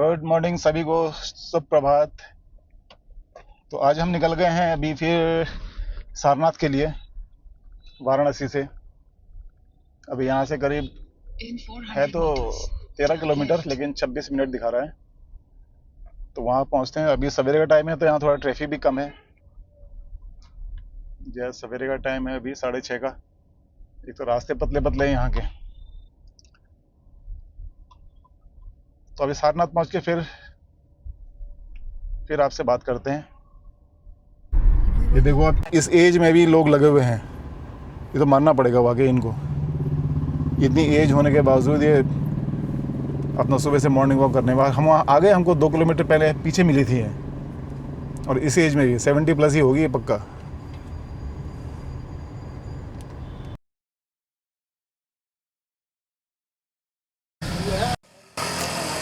Good morning सभी को, सुप्रभात। तो आज हम निकल गए हैं अभी फिर सारनाथ के लिए, वाराणसी से। अभी यहाँ से करीब है तो 13 किलोमीटर, लेकिन 26 मिनट दिखा रहा है। तो वहाँ पहुँचते हैं। अभी सवेरे का टाइम है तो यहाँ थोड़ा ट्रैफिक भी कम है। जैसे सवेरे का टाइम है अभी 6:30 का। एक तो रास्ते पतले पतले हैं यहाँ के। तो अभी सारनाथ पहुँच के फिर आपसे बात करते हैं। ये देखो, आप इस एज में भी लोग लगे हुए हैं। ये तो मानना पड़ेगा वाकई इनको। इतनी एज होने के बावजूद ये अपना सुबह से मॉर्निंग वॉक करने बाद हम वहाँ आ गए। हमको 2 किलोमीटर पहले पीछे मिली थी ये। और इस एज में भी 70+ ही होगी ये पक्का।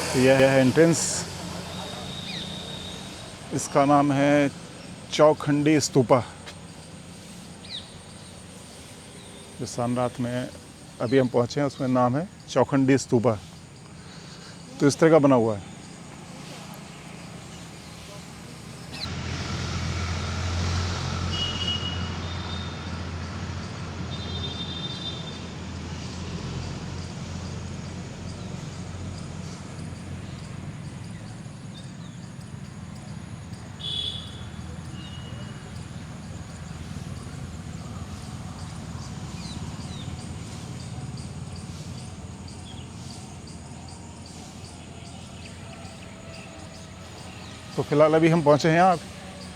तो यह है एंट्रेंस। इसका नाम है चौखंडी स्तूपा, जो सारनाथ में अभी हम पहुँचे हैं उसमें नाम है चौखंडी स्तूपा। तो इस तरह का बना हुआ है। तो फिलहाल अभी हम पहुँचे हैं यहाँ।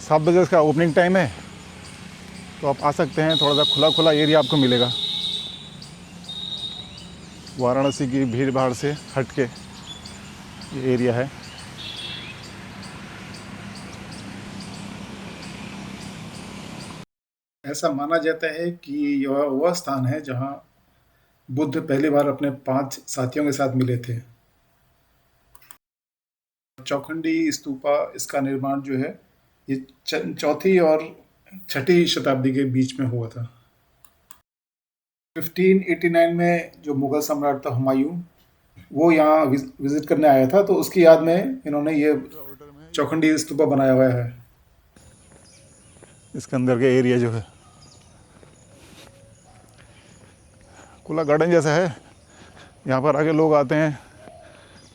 7 बजे इसका ओपनिंग टाइम है, तो आप आ सकते हैं। थोड़ा सा खुला खुला एरिया आपको मिलेगा, वाराणसी की भीड़ भाड़ से हट के ये एरिया है। ऐसा माना जाता है कि यह वह स्थान है जहाँ बुद्ध पहली बार अपने 5 साथियों के साथ मिले थे। चौखंडी स्तूपा, इसका निर्माण जो है ये चौथी और छठी शताब्दी के बीच में हुआ था। 1589 में जो मुगल सम्राट था हुमायूं, वो यहाँ विजिट करने आया था, तो उसकी याद में इन्होंने ये चौखंडी स्तूपा बनाया हुआ है। इसके अंदर के एरिया जो है खुला गार्डन जैसा है। यहाँ पर आके लोग आते हैं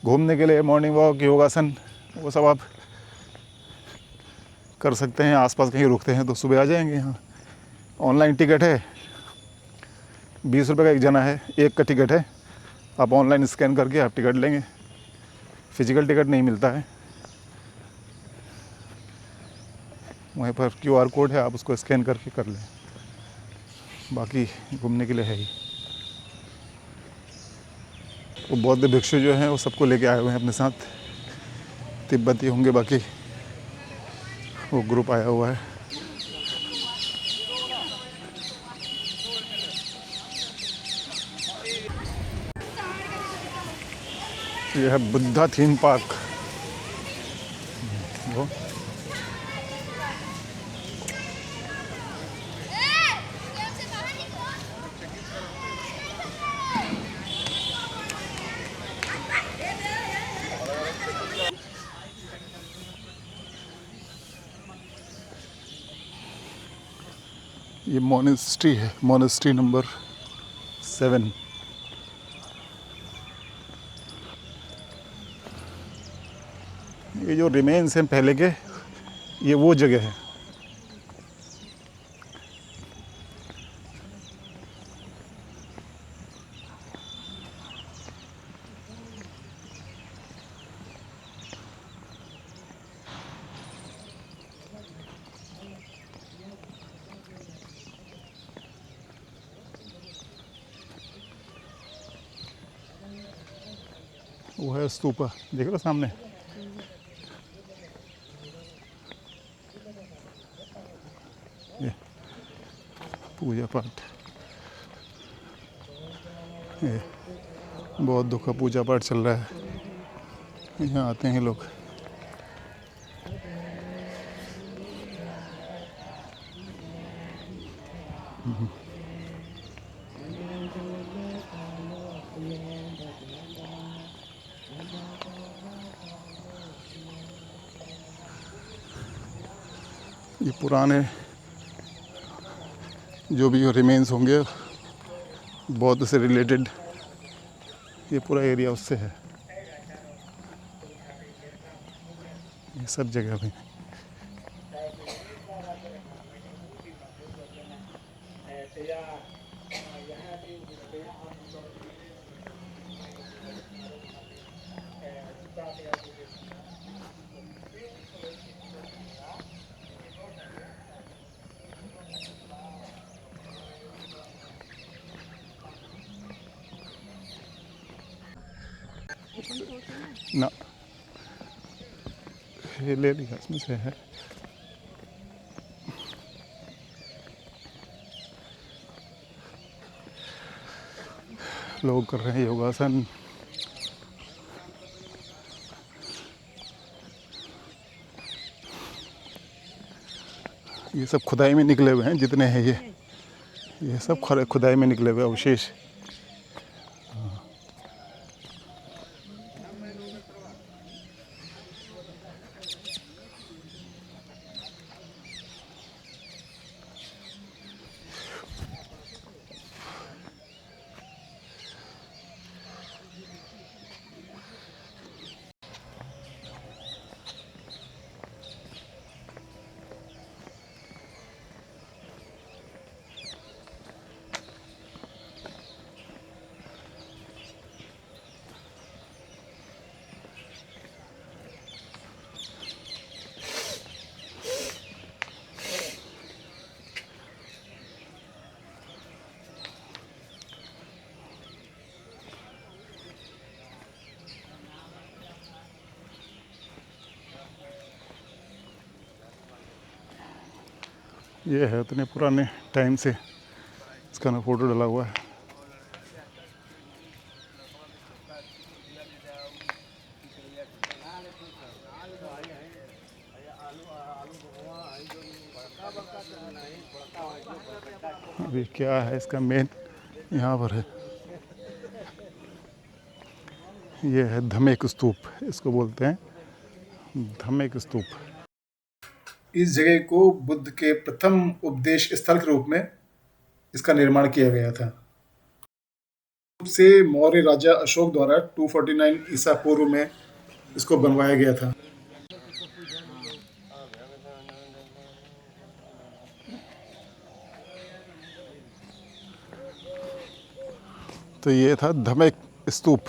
घूमने के लिए, मॉर्निंग वॉक, योगासन, वो सब आप कर सकते हैं। आसपास कहीं रुकते हैं तो सुबह आ जाएंगे यहाँ। ऑनलाइन टिकट है, 20 रुपये का एक जना है, एक का टिकट है। आप ऑनलाइन स्कैन करके आप टिकट लेंगे। फिजिकल टिकट नहीं मिलता है। वहीं पर QR कोड है, आप उसको स्कैन करके कर लें। बाकी घूमने के लिए है ही। वो बौद्ध भिक्षु जो हैं वो सबको लेके आए हुए हैं अपने साथ। तिब्बती होंगे, बाकी वो ग्रुप आया हुआ है। ये है बुद्धा थीम पार्क। वो ये मोनेस्ट्री है, मोनेस्ट्री नंबर 7। ये जो रिमेन्स हैं पहले के, ये वो जगह है। वो है स्तूपा, देख रहे हो सामने। ये पूजा पाठ, ये बौद्धों का पूजा पाठ चल रहा है। यहाँ आते हैं लोग। ये पुराने जो भी रिमेन्स होंगे बौद्ध से रिलेटेड, ये पूरा एरिया उससे है, ये सब जगह पे। ना ये ले लिया, इसमें से है। लोग कर रहे हैं योगासन। ये सब खुदाई में निकले हुए हैं जितने हैं, ये सब खुदाई में निकले हुए अवशेष। ये है इतने पुराने टाइम से इसका ना फोटो डला हुआ है। अभी क्या है इसका मेन यहाँ पर है, ये है धमेक स्तूप, इसको बोलते हैं धमेक स्तूप। इस जगह को बुद्ध के प्रथम उपदेश स्थल के रूप में इसका निर्माण किया गया था। से मौर्य राजा अशोक द्वारा 249 ईसा पूर्व में इसको बनवाया गया था। तो ये था धमेक स्तूप।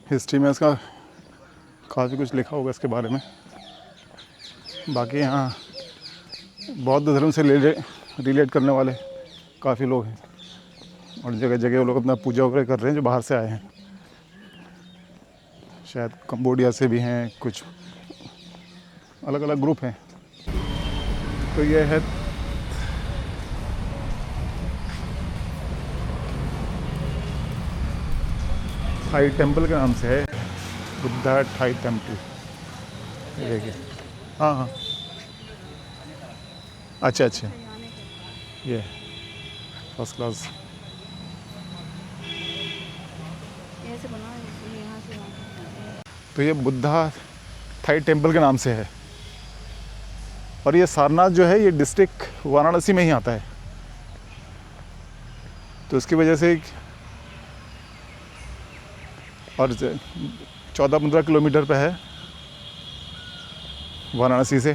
हिस्ट्री में इसका काफ़ी कुछ लिखा होगा इसके बारे में। बाकी यहाँ बौद्ध धर्म से रिलेट करने वाले काफ़ी लोग हैं और जगह जगह वो लोग अपना पूजा वगैरह कर रहे हैं जो बाहर से आए हैं। शायद कंबोडिया से भी हैं, कुछ अलग अलग ग्रुप हैं। तो ये है थाई टेम्पल के नाम से है, बुद्धा थाई टेम्पल। देखिए, हाँ हाँ, अच्छा अच्छा, ये फर्स्ट क्लास। तो ये बुद्धा थाई टेम्पल के नाम से है और ये सारनाथ जो है ये डिस्ट्रिक्ट वाराणसी में ही आता है। तो इसकी वजह से और 14-15 किलोमीटर पे है वाराणसी से।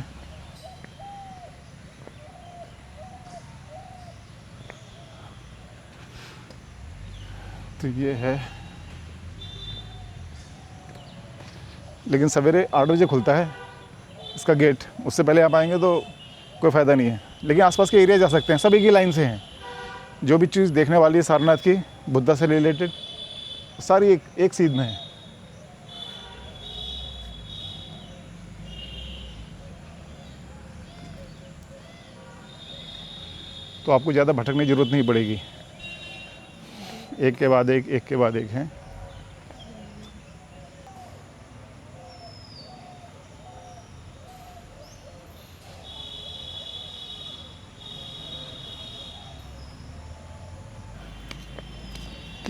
तो ये है, लेकिन सवेरे 8 बजे खुलता है इसका गेट। उससे पहले आप आएंगे तो कोई फ़ायदा नहीं है, लेकिन आसपास के एरिया जा सकते हैं। सब एक ही लाइन से हैं। जो भी चीज़ देखने वाली है सारनाथ की बुद्धा से रिलेटेड सारी एक सीध में है। तो आपको ज़्यादा भटकने की ज़रूरत नहीं पड़ेगी, एक के बाद एक हैं।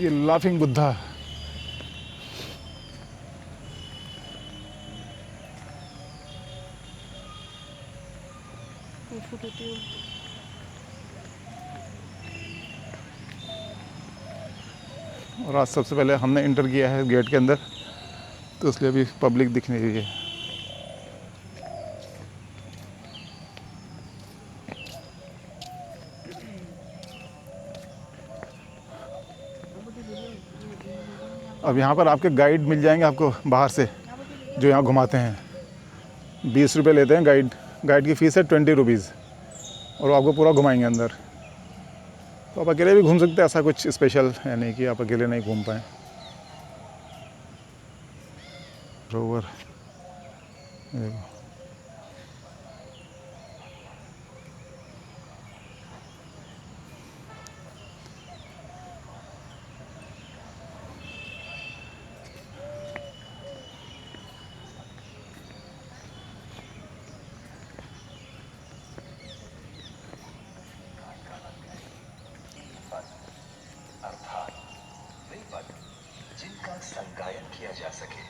ये लाफिंग बुद्धा, फुट होती है। और आज सबसे पहले हमने इंटर किया है गेट के अंदर, तो इसलिए अभी पब्लिक दिख नहीं रही है। अब यहाँ पर आपके गाइड मिल जाएंगे आपको बाहर से, जो यहाँ घुमाते हैं। 20 रुपये लेते हैं गाइड। गाइड की फ़ीस है 20 रुपीज़, और वो आपको पूरा घुमाएंगे अंदर। तो आप अकेले भी घूम सकते हैं, ऐसा कुछ स्पेशल है नहीं कि आप अकेले नहीं घूम पाएँ। रोवर देखो, जिनका संगायन किया जा सके।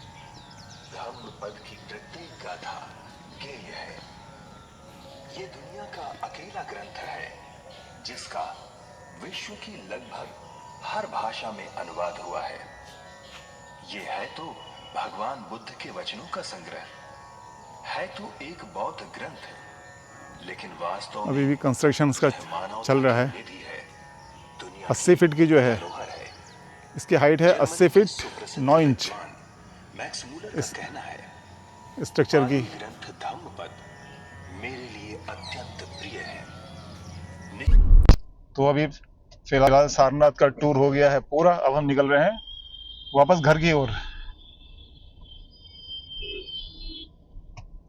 धम्मपद की प्रत्येक गाथा गेय है। ये दुनिया का अकेला ग्रंथ है जिसका विश्व की लगभग हर भाषा में अनुवाद हुआ है। ये है तो भगवान बुद्ध के वचनों का संग्रह, है तो एक बौद्ध ग्रंथ, लेकिन वास्तव अभी भी कंस्ट्रक्शन का चल रहा है। 80 में फीट की जो है, इसकी हाइट है 80 फीट 9 इंच मैक्स मूलर का कहना है, स्ट्रक्चर की। ग्रंथ धम्मपद मेरे लिए अत्यंत प्रिय है। तो अभी फिलहाल सारनाथ का टूर हो गया है पूरा। अब हम निकल रहे हैं वापस घर की ओर।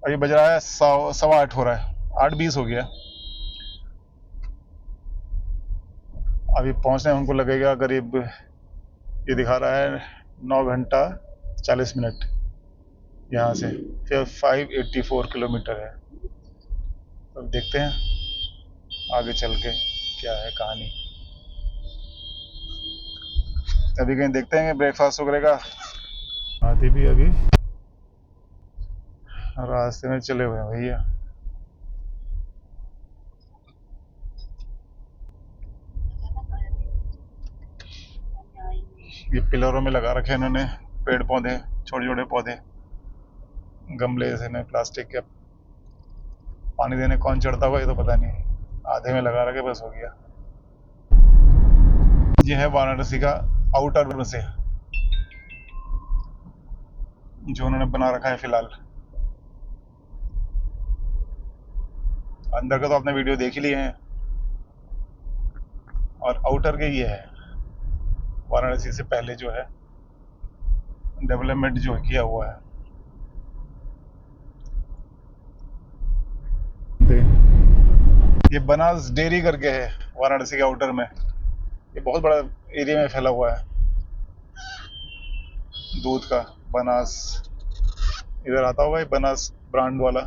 अभी बज रहा है 8:15 हो रहा है, 8:20 हो गया। अभी पहुंचने में हमको लगेगा करीब, ये दिखा रहा है 9 घंटा 40 मिनट यहाँ से। फिर 584 किलोमीटर है। अब देखते हैं आगे चल के क्या है कहानी। अभी कहीं देखते हैं ब्रेकफास्ट वगैरह का। आदि भी अभी रास्ते में चले हुए हैं भैया। ये पिलरों में लगा रखे हैं इन्होंने पेड़ पौधे, छोटे छोटे पौधे, गमले से ने प्लास्टिक के। पानी देने कौन चढ़ता हुआ ये तो पता नहीं, आधे में लगा रखे बस हो गया। ये है वाराणसी का आउटर में से जो उन्होंने बना रखा है फिलहाल। अंदर का तो आपने वीडियो देख ही लिए हैं, और आउटर के ये है वाराणसी से पहले जो है डेवलपमेंट जो किया हुआ है। ये बनास डेयरी करके है वाराणसी के आउटर में। ये बहुत बड़ा एरिया में फैला हुआ है दूध का। बनास इधर आता होगा, ये बनास ब्रांड वाला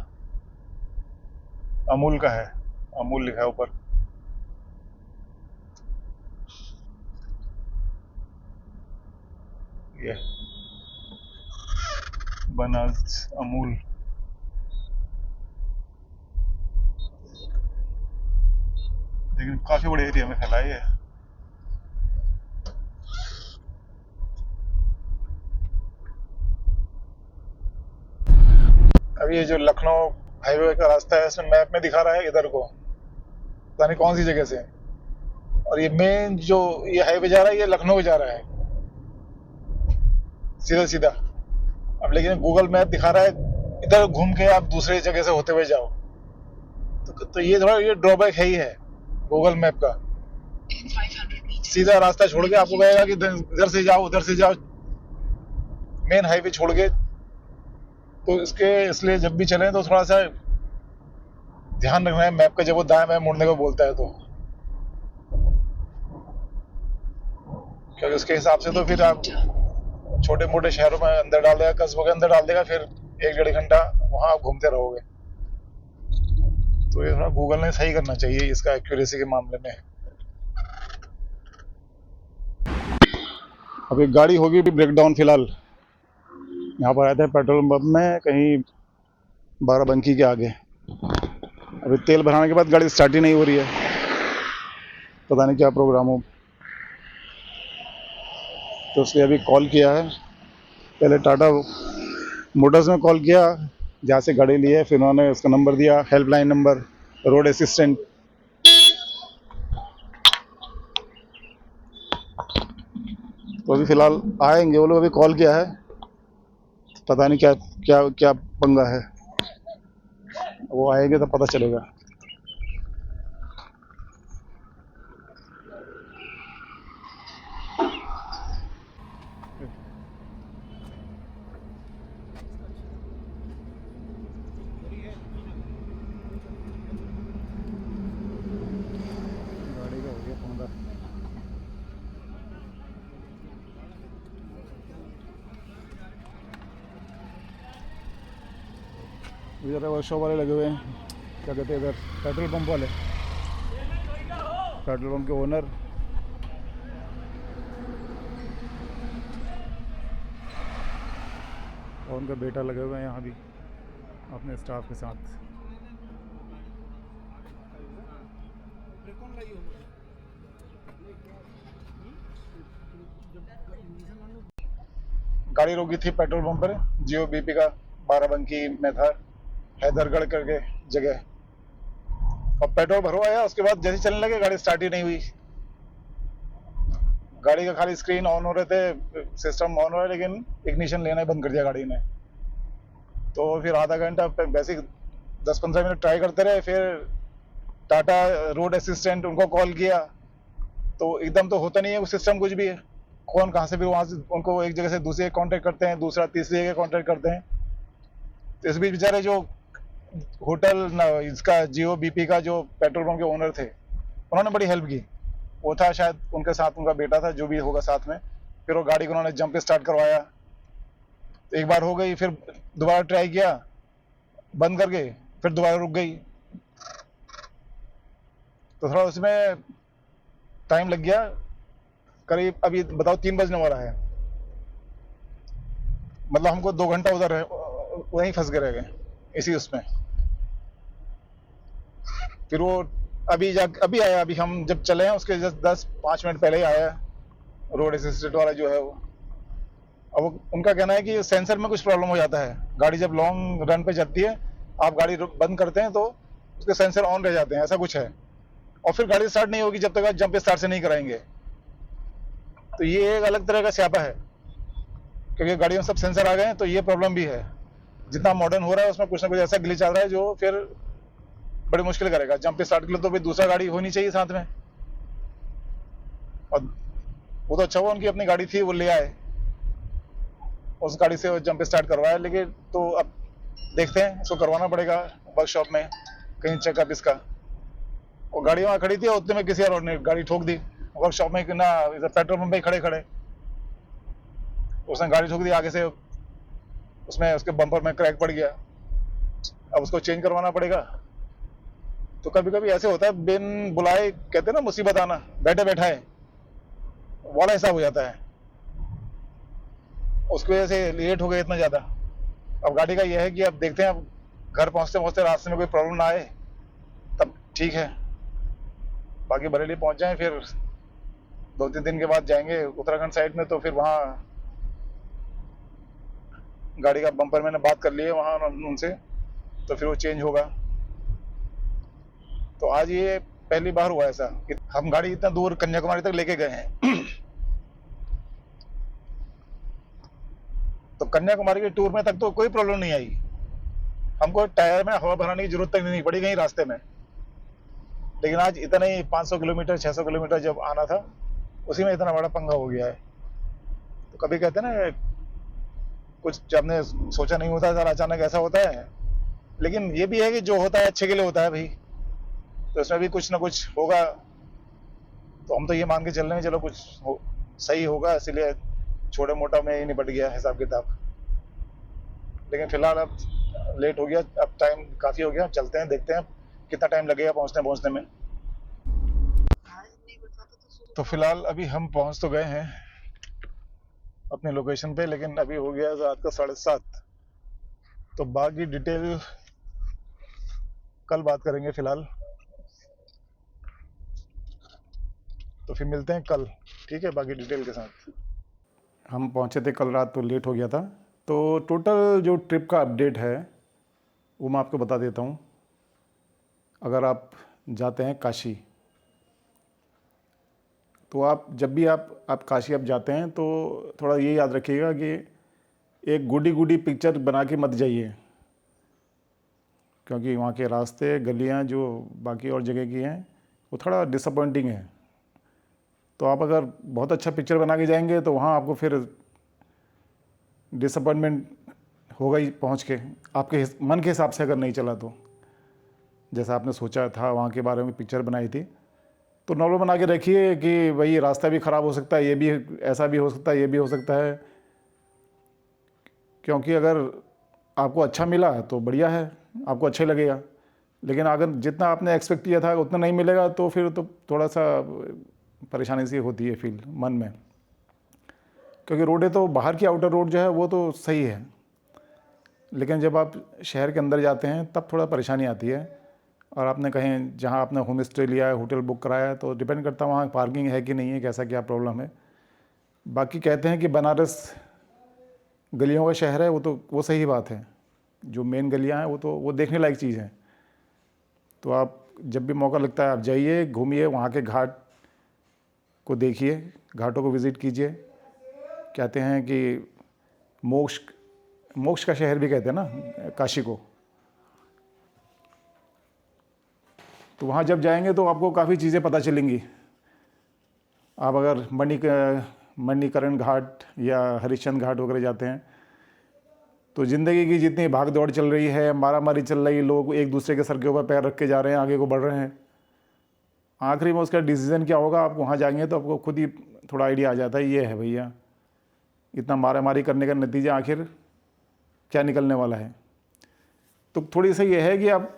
अमूल का है, अमूल लिखा है ऊपर। ये बनास अमूल। लेकिन काफी बड़े एरिया में फैला है ये। अभी ये जो लखनऊ हाईवे का रास्ता है, इसमें मैप में दिखा रहा है इधर को, पता नहीं कौन सी जगह से। और ये मेन जो ये हाईवे जा रहा है, ये लखनऊ जा रहा है सीधा सीधा। अब लेकिन गूगल मैप दिखा रहा है इधर घूम के आप दूसरे जगह से होते हुए जाओ। तो ये थोड़ा ये ड्रॉबैक है ही है गूगल मैप का। सीधा रास्ता छोड़ के आपको कहेगा कि इधर से जाओ उधर से जाओ, मेन हाईवे छोड़ के। तो इसलिए जब भी चलें तो थोड़ा सा ध्यान रखना है मैप का, जब वो दाएं बाएं मुड़ने को बोलता है तो, क्योंकि उसके हिसाब से तो फिर आप छोटे मोटे शहरों में अंदर डाल देगा, कस्बों के अंदर डाल देगा, फिर 1-1.5 घंटा वहां आप घूमते रहोगे। तो ये थोड़ा गूगल ने सही करना चाहिए इसका एक्यूरेसी के मामले में। अब एक गाड़ी होगी ब्रेकडाउन फिलहाल। यहाँ पर आए थे पेट्रोल पंप में कहीं बाराबंकी के आगे। अभी तेल भराने के बाद गाड़ी स्टार्ट ही नहीं हो रही है, पता नहीं क्या प्रोग्राम हो। तो उसलिए अभी कॉल किया है, पहले टाटा मोटर्स में कॉल किया जहाँ से गाड़ी ली है, फिर उन्होंने उसका नंबर दिया, हेल्पलाइन नंबर, रोड असिस्टेंट। तो अभी फ़िलहाल आएंगे वो लोग, अभी कॉल किया है, पता नहीं क्या क्या क्या पंगा है, वो आएंगे तो पता चलेगा। गाड़ी का हो गया पंगा। इधर वर्कशॉप वाले लगे हुए हैं, क्या कहते हैं इधर, पेट्रोल पंप वाले, पेट्रोल पंप के ओनर। और उनका बेटा लगे हुए हैं यहाँ भी अपने स्टाफ के साथ। गाड़ी रोकी थी पेट्रोल पंप पर, जियो बीपी का, बाराबंकी में था, हैदरगढ़ करके जगह। और पेट्रोल भरवाया, उसके बाद जैसे चलने लगे गाड़ी स्टार्ट ही नहीं हुई। गाड़ी का खाली स्क्रीन ऑन हो रहे थे, सिस्टम ऑन हो रहा है, लेकिन इग्निशन लेना ही बंद कर दिया गाड़ी ने। तो फिर आधा घंटा वैसे 10-15 मिनट ट्राई करते रहे, फिर टाटा रोड असिस्टेंट उनको कॉल किया, तो एकदम तो होता नहीं है वो सिस्टम कुछ भी है, कौन कहाँ से भी वहाँ से उनको एक जगह से दूसरी जगह कांटेक्ट करते हैं, दूसरा तीसरी जगह कांटेक्ट करते हैं। तो इस बीच बेचारे जो होटल इसका जियो बीपी का जो पेट्रोल पंप के ओनर थे, उन्होंने बड़ी हेल्प की। वो था शायद उनके साथ उनका बेटा था, जो भी होगा साथ में। फिर वो गाड़ी को उन्होंने जंप स्टार्ट करवाया, तो एक बार हो गई, फिर दोबारा ट्राई किया बंद करके, फिर दोबारा रुक गई। तो थोड़ा उसमें टाइम लग गया, करीब अभी बताओ 3 बजने वाला है, मतलब हमको 2 घंटा उधर वहीं फंस के रह गए इसी उसमें। फिर वो अभी आया, अभी हम जब चले हैं उसके जस्ट 10-5 मिनट पहले ही आया, रोड असिस्टेंट वाला जो है वो। अब उनका कहना है कि सेंसर में कुछ प्रॉब्लम हो जाता है, गाड़ी जब लॉन्ग रन पे चलती है, आप गाड़ी बंद करते हैं तो उसके सेंसर ऑन रह जाते हैं, ऐसा कुछ है। और फिर गाड़ी स्टार्ट नहीं होगी जब तक आप जंप स्टार्ट से नहीं कराएंगे। तो ये एक अलग तरह का स्यापा है, क्योंकि गाड़ियों में सब सेंसर आ गए हैं, तो ये प्रॉब्लम भी है। जितना मॉडर्न हो रहा है उसमें कुछ ना कुछ ऐसा ग्लिच आ रहा है जो फिर बड़ी मुश्किल करेगा जंप स्टार्ट के लिए। तो फिर दूसरा गाड़ी होनी चाहिए साथ में, और वो तो अच्छा हुआ उनकी अपनी गाड़ी थी, वो ले आए, उस गाड़ी से जंप स्टार्ट करवाया। लेकिन तो अब देखते हैं, इसको करवाना पड़ेगा वर्कशॉप में कहीं चेकअप इसका। वो गाड़ी वहाँ खड़ी थी और उतने में किसी और ने गाड़ी ठोक दी वर्कशॉप में, ना इधर पेट्रोल पंप पे खड़े खड़े उसने गाड़ी ठोक दी आगे से, उसमें उसके बम्पर में क्रैक पड़ गया। अब उसको चेंज करवाना पड़ेगा। तो कभी कभी ऐसे होता है, बिन बुलाए कहते हैं ना मुसीबत आना, बैठे बैठाए वाला हिसाब हो जाता है, उसकी वजह से लेट हो गए इतना ज़्यादा। अब गाड़ी का यह है कि अब देखते हैं, अब घर पहुंचते पहुंचते रास्ते में कोई प्रॉब्लम ना आए तब ठीक है, बाकी बरेली पहुंच जाएं, फिर 2-3 दिन के बाद जाएंगे उत्तराखंड साइड में। तो फिर वहाँ गाड़ी का बम्पर मैंने बात कर ली है वहाँ उनसे, तो फिर वो चेंज होगा। तो आज ये पहली बार हुआ ऐसा कि हम गाड़ी इतना दूर कन्याकुमारी तक लेके गए हैं। तो कन्याकुमारी के टूर में तक तो कोई प्रॉब्लम नहीं आई, हमको टायर में हवा भराने की जरूरत तक नहीं पड़ी कहीं रास्ते में। लेकिन आज इतना ही 500 किलोमीटर 600 किलोमीटर जब आना था, उसी में इतना बड़ा पंगा हो गया है। तो कभी कहते हैं ना, कुछ जब हमने सोचा नहीं होता था, अचानक ऐसा होता है। लेकिन ये भी है कि जो होता है अच्छे के लिए होता है भाई, तो इसमें भी कुछ ना कुछ होगा। तो हम तो ये मान के चल रहे हैं चलो सही होगा, इसीलिए छोटे मोटा में ही निपट गया हिसाब किताब। लेकिन फिलहाल अब लेट हो गया, अब टाइम काफ़ी हो गया, चलते हैं देखते हैं कितना टाइम लगेगा पहुंचने में। तो फिलहाल अभी हम पहुंच तो गए हैं अपने लोकेशन पे, लेकिन अभी हो गया रात का 7:30। तो बाकी डिटेल कल बात करेंगे फ़िलहाल। तो फिर मिलते हैं कल, ठीक है, बाकी डिटेल के साथ। हम पहुंचे थे कल रात, तो लेट हो गया था। तो टोटल जो ट्रिप का अपडेट है वो मैं आपको बता देता हूँ। अगर आप जाते हैं काशी, तो आप जब भी आप काशी आप जाते हैं तो थोड़ा ये याद रखिएगा कि एक गुडी गुडी पिक्चर बना के मत जाइए, क्योंकि वहाँ के रास्ते गलियाँ जो बाकी और जगह की हैं वो थोड़ा डिसअपॉइंटिंग है। तो आप अगर बहुत अच्छा पिक्चर बना के जाएंगे तो वहाँ आपको फिर डिसअपॉइंटमेंट होगा ही पहुँच के, आपके मन के हिसाब से अगर नहीं चला तो। जैसा आपने सोचा था वहाँ के बारे में पिक्चर बनाई थी, तो नॉर्मल बना के रखिए कि भाई रास्ता भी ख़राब हो सकता है, ये भी ऐसा भी हो सकता है, ये भी हो सकता है। क्योंकि अगर आपको अच्छा मिला तो बढ़िया है, आपको अच्छा ही लगेगा। लेकिन अगर जितना आपने एक्सपेक्ट किया था उतना नहीं मिलेगा तो फिर तो थोड़ा सा परेशानी सी होती है फील मन में। क्योंकि रोडें तो बाहर की आउटर रोड जो है वो तो सही है, लेकिन जब आप शहर के अंदर जाते हैं तब थोड़ा परेशानी आती है। और आपने कहीं जहाँ आपने होम स्टे लिया है, होटल बुक कराया है, तो डिपेंड करता है वहाँ पार्किंग है कि नहीं है, कैसा क्या प्रॉब्लम है। बाकी कहते हैं कि बनारस गलियों का शहर है, वो सही बात है। जो मेन गलियाँ हैं वो देखने लायक चीज़ है। तो आप जब भी मौका लगता है आप जाइए, घूमिए, वहाँ के घाट को देखिए, घाटों को विज़िट कीजिए। कहते हैं कि मोक्ष का शहर भी कहते हैं ना काशी को। तो वहाँ जब जाएंगे तो आपको काफ़ी चीज़ें पता चलेंगी। आप अगर मणिकरण घाट या हरिश्चंद्र घाट वगैरह जाते हैं तो ज़िंदगी की जितनी भाग दौड़ चल रही है, मारा मारी चल रही है, लोग एक दूसरे के सर के ऊपर पैर रख के जा रहे हैं, आगे को बढ़ रहे हैं, आखिरी में उसका डिसीज़न क्या होगा आप वहाँ जाएंगे तो आपको खुद ही थोड़ा आइडिया आ जाता है। ये है भैया, इतना मारा मारी करने का नतीजा आखिर क्या निकलने वाला है। तो थोड़ी सा ये है कि आप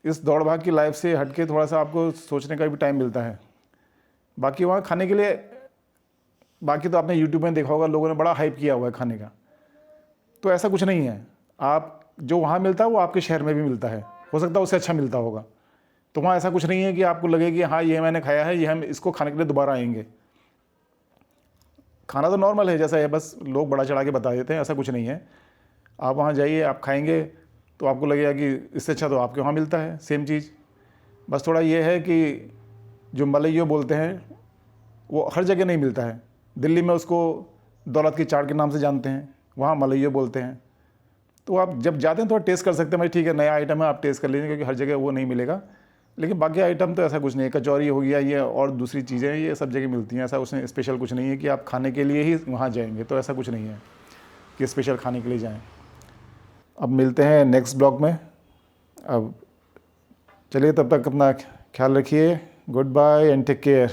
इस दौड़ भाग की लाइफ से हट के थोड़ा सा आपको सोचने का भी टाइम मिलता है। बाकी वहाँ खाने के लिए, बाकी तो आपने यूट्यूब में देखा होगा, लोगों ने बड़ा हाइप किया हुआ है खाने का। तो ऐसा कुछ नहीं है। आप जो वहाँ मिलता है वो आपके शहर में भी मिलता है, हो सकता है उससे अच्छा मिलता होगा। तो वहाँ ऐसा कुछ नहीं है कि आपको लगे कि हाँ ये मैंने खाया है, ये हम इसको खाने के लिए दोबारा आएंगे। खाना तो नॉर्मल है जैसा है, बस लोग बड़ा चढ़ा के बता देते हैं, ऐसा कुछ नहीं है। आप वहाँ जाइए, आप खाएंगे तो आपको लगेगा कि इससे अच्छा तो आपके वहाँ मिलता है सेम चीज़। बस थोड़ा ये है कि जो मलइयो बोलते हैं वो हर जगह नहीं मिलता है। दिल्ली में उसको दौलत की चाट के नाम से जानते हैं, वहाँ मलइयो बोलते हैं। तो आप जब जाते हैं थोड़ा टेस्ट कर सकते हैं, भाई ठीक है नया आइटम है, आप टेस्ट कर लीजिए, क्योंकि हर जगह वो नहीं मिलेगा। लेकिन बाकी आइटम तो ऐसा कुछ नहीं है, कचौरी हो गया ये और दूसरी चीज़ें ये सब जगह मिलती हैं। ऐसा उसमें स्पेशल कुछ नहीं है कि आप खाने के लिए ही वहाँ जाएंगे, तो ऐसा कुछ नहीं है कि स्पेशल खाने के लिए जाएँ। अब मिलते हैं नेक्स्ट ब्लॉग में। अब चलिए, तब तक अपना ख्याल रखिए। Goodbye and take care.